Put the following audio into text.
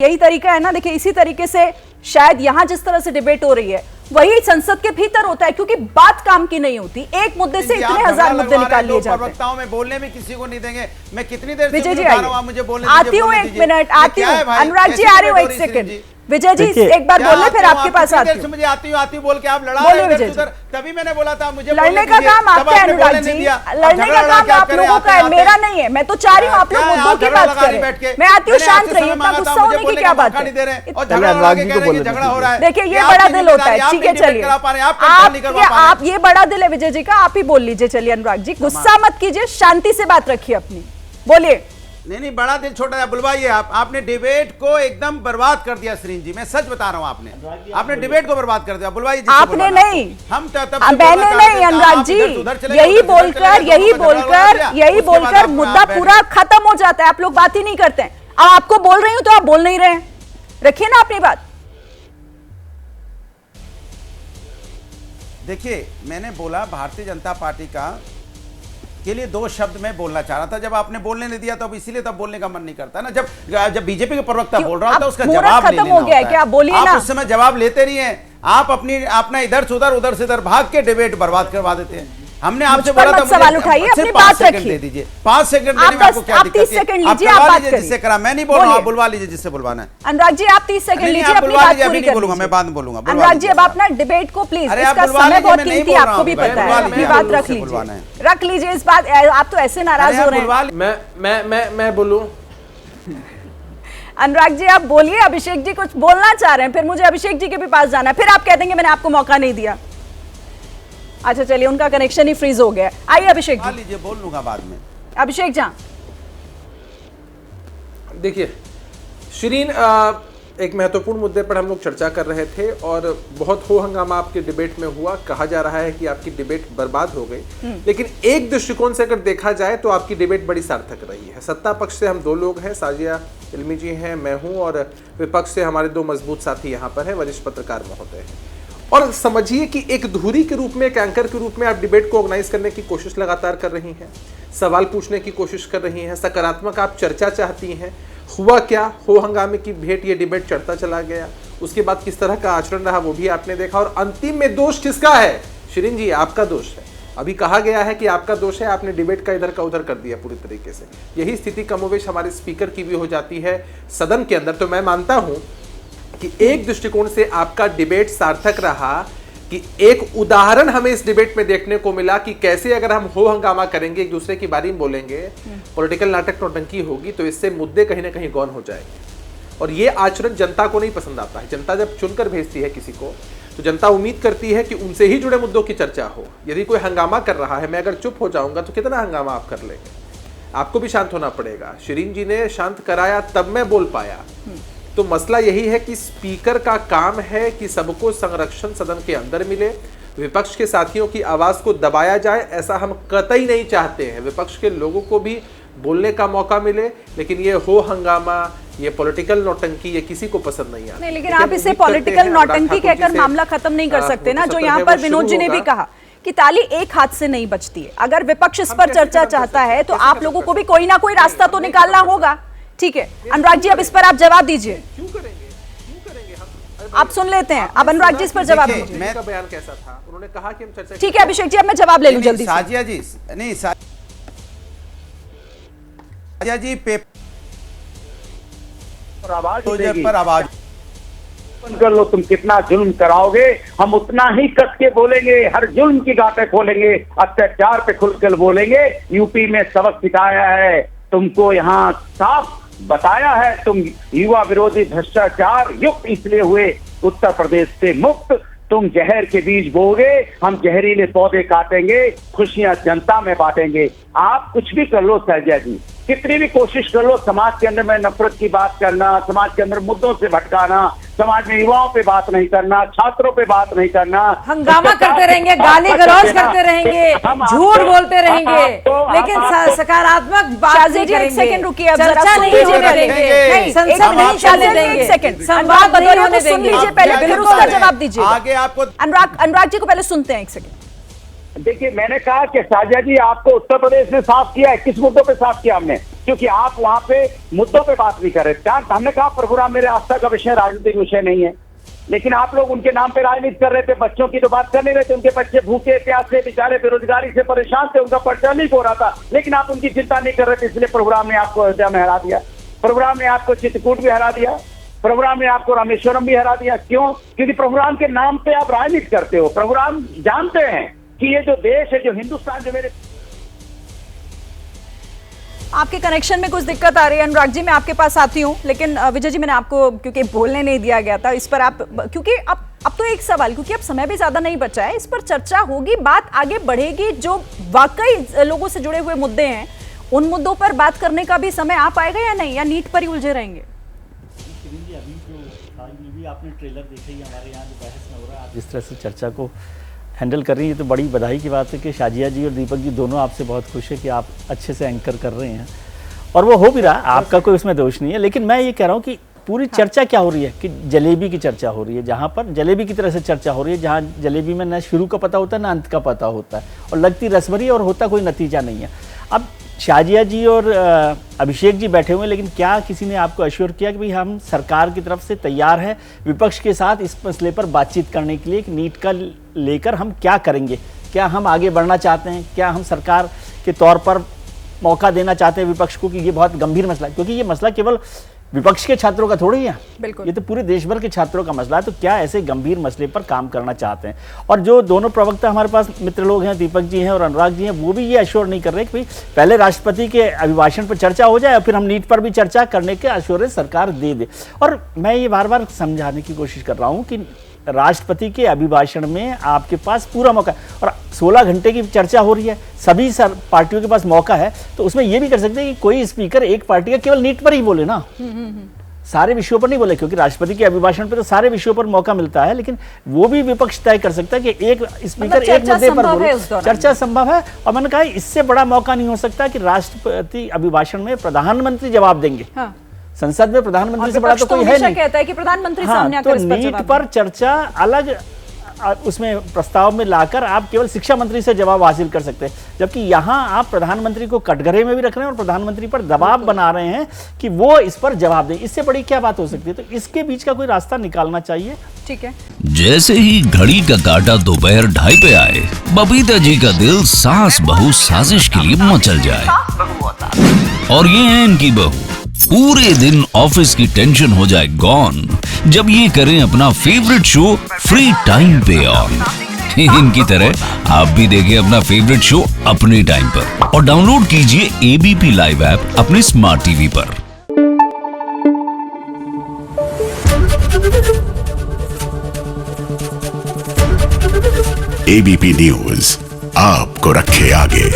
यही तरीका है ना। देखिए इसी तरीके से शायद यहां जिस तरह से डिबेट हो रही है वही संसद के भीतर होता है, क्योंकि बात काम की नहीं होती। एक मुद्दे से इतने हजार मुद्दे निकाल लिए जाते हैं। प्रवक्ताओं में बोलने में किसी को नहीं देंगे। मैं कितनी देर विजय जी मुझे बोलने आती हूँ, एक मिनट आती हूँ। अनुराग जी आ रहे हो, एक सेकंड। विजय जी एक बार बोलने, फिर आपके पास आती हूँ। मुझे आती हूँ बोल के आप लड़ा रहे हैं। तभी मैंने बोला था मुझे लड़ने का काम आपका है अनुराग जी, लड़ने का काम आप लोगों का है, मेरा नहीं है। मैं तो चाह रही हूँ आप लोग मुद्दों की बात करें। मैं आती हूँ, शांत रहिए, इतना गुस्सा होने की क्या बात है। झगड़ा हो रहा है। देखिए ये बड़ा दिल होता है, ठीक है चलिए। आप ये बड़ा दिल है विजय जी का, आप ही बोल लीजिए। चलिए अनुराग जी गुस्सा मत कीजिए, शांति से बात रखिए अपनी, बोलिए। नहीं बड़ा दिल छोटा है, बुलवाइए आप। आपने डिबेट को एकदम बर्बाद कर दिया श्रीन जी, मैं सच बता रहा हूँ। आपने डिबेट को बर्बाद कर दिया। बुलवाइए। आपने नहीं, हम मैंने नहीं अनुराग जी, यही बोलकर मुद्दा पूरा खत्म हो जाता है। आप लोग बात ही नहीं करते हैं। अब आपको बोल रही हूं तो आप बोल नहीं रहे हैं, रखिए ना अपनी बात। देखिए मैंने बोला भारतीय जनता पार्टी का के लिए दो शब्द मैं बोलना चाह रहा था। जब आपने बोलने नहीं दिया तो अब इसीलिए तो बोलने का मन नहीं करता ना। जब बीजेपी के प्रवक्ता बोल रहा था उसका जवाब खत्म हो गया है क्या? बोलिए ना। आप उस समय जवाब लेते नहीं है। आप अपना इधर से उधर भाग के डिबेट बर्बाद करवा देते हैं। हमने आपसे बोला था सवाल उठाइए, अपनी बात रखिए। दे दीजिए 5 सेकंड देने में आपको क्या दिक्कत है? 30 सेकंड लीजिए, आप बात करिए। जिससे करा मैं नहीं बोल रहा हूं, बुलवा लीजिए जिससे बुलवाना है। अनुराग जी आप 30 सेकंड लीजिए, अपनी बात पूरी कर लीजिए। मैं बाद में बोलूंगा। अनुराग जी अब आप ना डिबेट को प्लीज, इसका समय बहुत कीमती है, आपको भी पता है। अपनी बात रख लीजिए, रख लीजिए इस बात। आप तो ऐसे नाराज हो रहे हैं। मैं बोलूं? अनुराग जी आप बोलिए। अभिषेक जी कुछ बोलना चाह रहे हैं, फिर मुझे अभिषेक जी के भी पास जाना है, फिर आप कह देंगे मैंने आपको मौका नहीं दिया। अच्छा चलिए, उनका कनेक्शन ही फ्रीज हो गया। आइए अभिषेक जी। लीजिए, बोल लूंगा बाद में। अभिषेक जी देखिए शिरीन, एक महत्वपूर्ण मुद्दे पर हम लोग चर्चा कर रहे थे और बहुत हो हंगामा आपके डिबेट में हुआ। कहा जा रहा है कि आपकी डिबेट बर्बाद हो गई, लेकिन एक दृष्टिकोण से अगर देखा जाए तो आपकी डिबेट बड़ी सार्थक रही है। सत्ता पक्ष से हम दो लोग हैं, साजिया इल्मी जी हैं, मैं हूं, और विपक्ष से हमारे दो मजबूत साथी यहाँ पर हैं, वरिष्ठ पत्रकार महोदय हैं। और समझिए कि एक धुरी के रूप में, एक एंकर के रूप में आप डिबेट को ऑर्गेनाइज करने की कोशिश लगातार कर रही हैं, सवाल पूछने की कोशिश कर रही हैं, सकारात्मक आप चर्चा चाहती हैं। हुआ क्या? हो हंगामे की भेंट ये डिबेट चढ़ता चला गया। उसके बाद किस तरह का आचरण रहा वो भी आपने देखा, और अंतिम में दोष किसका है? शिरीन जी आपका दोष है। अभी कहा गया है कि आपका दोष है, आपने डिबेट का इधर का उधर कर दिया पूरी तरीके से। यही स्थिति कमोवेश हमारे स्पीकर की भी हो जाती है सदन के अंदर। तो मैं मानता हूं कि एक दृष्टिकोण से आपका डिबेट सार्थक रहा, कि एक उदाहरण हमें इस डिबेट में देखने को मिला कि कैसे अगर हम हो हंगामा करेंगे, एक दूसरे की बारे में बोलेंगे, पॉलिटिकल नाटक नौटंकी होगी, तो इससे मुद्दे कहीं ना कहीं गौन हो जाएंगे। और ये आचरण जनता को नहीं पसंद आता है। जनता जब चुनकर भेजती है किसी को, तो जनता उम्मीद करती है कि उनसे ही जुड़े मुद्दों की चर्चा हो। यदि कोई हंगामा कर रहा है, मैं अगर चुप हो जाऊंगा तो कितना हंगामा आप कर लेंगे? आपको भी शांत होना पड़ेगा। शिरीन जी ने शांत कराया तब मैं बोल पाया। तो मसला यही है कि स्पीकर का काम है कि सबको संरक्षण सदन के अंदर मिले, विपक्ष के साथियों की आवाज को दबाया जाए, ऐसा हम कतई नहीं चाहते हैं। विपक्ष के लोगों को भी बोलने का मौका मिले, लेकिन ये हो हंगामा, ये पॉलिटिकल नौटंकी, ये किसी को पसंद नहीं आता। नहीं, लेकिन आप इसे पॉलिटिकल नौटंकी कहकर मामला खत्म नहीं कर सकते ना। जो यहाँ पर विनोद जी ने भी कहा कि ताली एक हाथ से नहीं बजती है। अगर विपक्ष इस पर चर्चा चाहता है तो आप लोगों को भी कोई ना कोई रास्ता तो निकालना होगा। ठीक है अनुराग जी, अब इस पर आप जवाब दीजिए। क्यों करेंगे हम? आप सुन लेते हैं, अब अनुराग जी इस पर जवाब दीजिए। मैं का बयान कैसा था? उन्होंने कहा कि हम चर्चा। ठीक है अभिषेक जी, अब मैं जवाब ले लूं जल्दी से। साजिया जी नहीं, साजिया जी पर आवाज कर लो। तुम कितना जुल्म कराओगे, हम उतना ही कस के बोलेंगे, हर जुल्म की गांठें खोलेंगे, अत्याचार पे खुलकर बोलेंगे। यूपी में सबक सिखाया है तुमको, यहाँ साफ बताया है तुम युवा विरोधी भ्रष्टाचार युक्त इसलिए हुए उत्तर प्रदेश से मुक्त। तुम जहर के बीज बोओगे, हम जहरीले पौधे काटेंगे, खुशियां जनता में बांटेंगे। आप कुछ भी कर लो साजिया जी, कितनी भी कोशिश कर लो समाज के अंदर में नफरत की बात करना, समाज के अंदर मुद्दों से भटकाना, समाज में युवाओं पे बात नहीं करना, छात्रों पे बात नहीं करना, हंगामा करते रहेंगे, गाली गलौज करते रहेंगे, झूठ बोलते रहेंगे, लेकिन सकारात्मक बात नहीं करेंगे। सेकंड रुकिए, चर्चा नहीं करेंगे, संसद नहीं चलने देंगे, संवाद नहीं होने देंगे। पहले फिर उसका जवाब दीजिए। आगे आपको अनुराग जी को पहले सुनते हैं, एक सेकंड। देखिए, मैंने कहा कि शाहजिया जी आपको उत्तर प्रदेश ने साफ किया है। किस मुद्दों पे साफ किया हमने? क्योंकि आप वहां पे मुद्दों पे बात नहीं कर रहे। हमने कहा प्रोग्राम मेरे आस्था का विषय राजनीतिक विषय नहीं है, लेकिन आप लोग उनके नाम पे राजनीति कर रहे थे। बच्चों की तो बात कर नहीं रहे थे, उनके बच्चे भूखे प्यासे बेचारे बेरोजगारी से परेशान थे, उनका पर्चा लीक हो रहा था, लेकिन आप उनकी चिंता नहीं कर रहे थे। इसलिए प्रोग्राम ने आपको अयोध्या में हरा दिया, प्रोग्राम ने आपको चित्रकूट भी हरा दिया, प्रोग्राम ने आपको रामेश्वरम भी हरा दिया। क्यों? क्योंकि प्रोग्राम के नाम पे आप राजनीति करते हो। प्रोग्राम जानते हैं कि ये जो देश है, जो हिंदुस्तान, जो मेरे आपके कनेक्शन में कुछ दिक्कत आ रही है। अनुराग जी, मैं आपके पास आती हूँ, लेकिन विजय जी मैंने आपको क्योंकि बोलने नहीं दिया गया था इस पर, आप क्योंकि अब तो एक सवाल, क्योंकि अब समय भी ज्यादा नहीं बचा है, इस पर चर्चा होगी, बात आगे बढ़ेगी। जो वाकई लोगों से जुड़े हुए मुद्दे हैं उन मुद्दों पर बात करने का भी समय आ पाएगा या नहीं, या नीट पर ही उलझे रहेंगे? अभी जो भी आपने ट्रेलर देखा ही, हमारे यहाँ जो बहस में हो रहा है, आप जिस तरह से चर्चा को हैंडल कर रही है, तो बड़ी बधाई की बात है कि शाजिया जी और दीपक जी दोनों आपसे बहुत खुश है कि आप अच्छे से एंकर कर रहे हैं, और वो हो भी रहा, आपका कोई उसमें दोष नहीं है। लेकिन मैं ये कह रहा हूँ कि पूरी चर्चा क्या हो रही है कि जलेबी की चर्चा हो रही है, जहाँ पर जलेबी की तरह से चर्चा हो रही है, जहाँ जलेबी में न शुरू का पता होता है ना अंत का पता होता है, और लगती रसभरी और होता कोई नतीजा नहीं है। अब शाजिया जी और अभिषेक जी बैठे हुए हैं, लेकिन क्या किसी ने आपको अश्योर किया कि भाई हम सरकार की तरफ से तैयार हैं विपक्ष के साथ इस मसले पर बातचीत करने के लिए कि नीट का लेकर हम क्या करेंगे? क्या हम आगे बढ़ना चाहते हैं? क्या हम सरकार के तौर पर मौका देना चाहते हैं विपक्ष को कि ये बहुत गंभीर मसला है? क्योंकि ये मसला केवल विपक्ष के छात्रों का थोड़ी है, बिल्कुल, ये तो पूरे देश भर के छात्रों का मसला है। तो क्या ऐसे गंभीर मसले पर काम करना चाहते हैं? और जो दोनों प्रवक्ता हमारे पास मित्र लोग हैं, दीपक जी हैं और अनुराग जी हैं, वो भी ये अश्योर नहीं कर रहे कि भाई पहले राष्ट्रपति के अभिभाषण पर चर्चा हो जाए और फिर हम नीट पर भी चर्चा करने के अश्योरेंस सरकार दे दे। और मैं ये बार बार समझाने की कोशिश कर रहा हूँ कि राष्ट्रपति के अभिभाषण में आपके पास पूरा मौका है, और 16 घंटे की चर्चा हो रही है, सभी पार्टियों के पास मौका है, तो उसमें यह भी कर सकते हैं कि कोई स्पीकर एक पार्टी का केवल नीट पर ही बोले ना, सारे विषयों पर नहीं बोले, क्योंकि राष्ट्रपति के अभिभाषण पर तो सारे विषयों पर मौका मिलता है, लेकिन वो भी विपक्ष तय कर सकता है कि एक स्पीकर एक मुद्दे पर बोले। चर्चा संभव है, और मैंने कहा इससे बड़ा मौका नहीं हो सकता कि राष्ट्रपति अभिभाषण में प्रधानमंत्री जवाब देंगे। हाँ। संसद में प्रधानमंत्री से बड़ा तो कोई है नहीं, कहता है कि प्रधानमंत्री सामने आकर इस पर नीट पर चर्चा अलग उसमें प्रस्ताव में लाकर आप केवल शिक्षा मंत्री से जवाब हासिल कर सकते हैं, जबकि यहाँ आप प्रधानमंत्री को कटघरे में भी रख रहे हैं और प्रधानमंत्री पर दबाव बना रहे हैं कि वो इस पर जवाब दें। इससे बड़ी क्या बात हो सकती है? तो इसके बीच का कोई रास्ता निकालना चाहिए। ठीक है। जैसे ही घड़ी का काटा दोपहर 2:30 पे आए, बबीता जी का दिल सास बहू साजिश के लिए मचल जाए, और ये है इनकी बहू। पूरे दिन ऑफिस की टेंशन हो जाए गॉन जब ये करें अपना फेवरेट शो फ्री टाइम पे ऑन। इनकी तरह आप भी देखें अपना फेवरेट शो अपने टाइम पर, और डाउनलोड कीजिए एबीपी लाइव ऐप अपने स्मार्ट टीवी पर। एबीपी न्यूज आपको रखे आगे।